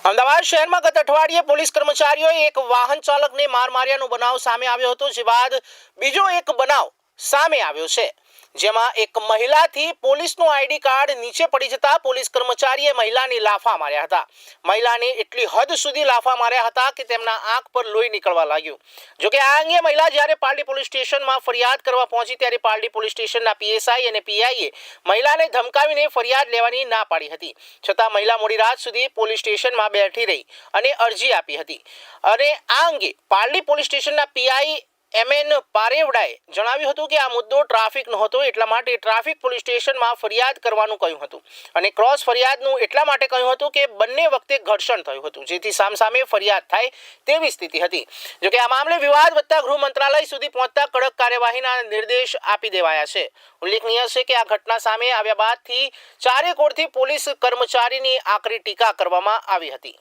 અમદાવાદ શહેરમાં ગત અઠવાડિયે પોલીસ કર્મચારીઓએ એક વાહન ચાલકને માર માર્યાનો બનાવ સામે આવ્યો હતો, જે બાદ બીજો એક બનાવ સામે આવ્યો છે, જેમાં એક મહિલાથી પોલીસનું આઈડી કાર્ડ નીચે પડી જતા પોલીસ કર્મચારીએ મહિલાને લાફા માર્યા હતા. મહિલાને એટલી હદ સુધી લાફા માર્યા હતા કે તેમના આંખ પર લોહી નીકળવા લાગ્યું. જોકે આ અંગે મહિલા જ્યારે પાલડી પોલીસ સ્ટેશનમાં ફરિયાદ કરવા પહોંચી ત્યારે પાલડી પોલીસ સ્ટેશનના પીએસઆઈ અને પીઆઈએ મહિલાને ધમકાવીને ફરિયાદ લેવાની ના પાડી હતી. છતાં મહિલા મોડી રાત સુધી પોલીસ સ્ટેશનમાં બેઠી રહી અને અરજી આપી હતી. અને આ અંગે પાલડી પોલીસ સ્ટેશનના પીઆઈ એમએન પારેવડાએ જણાવ્યું હતું કે આ મુદ્દો ટ્રાફિકનો હતો, એટલા માટે ટ્રાફિક પોલીસ સ્ટેશનમાં ફરિયાદ કરવાનું કહ્યું હતું અને ક્રોસ ફરિયાદનું એટલા માટે કહ્યું હતું કે બંને વખતે ઘર્ષણ થયું હતું, જેથી સામસામે ફરિયાદ થાય તેવી સ્થિતિ હતી. જોકે આ મામલે વિવાદ વધતા ગૃહ મંત્રાલય સુધી પહોંચતા કડક કાર્યવાહીના નિર્દેશ આપી દેવાયા છે. ઉલ્લેખનીય છે કે આ ઘટના સામે આવ્યા બાદથી ચારે કોરથી પોલીસ કર્મચારીની આકરી ટીકા કરવામાં આવી હતી.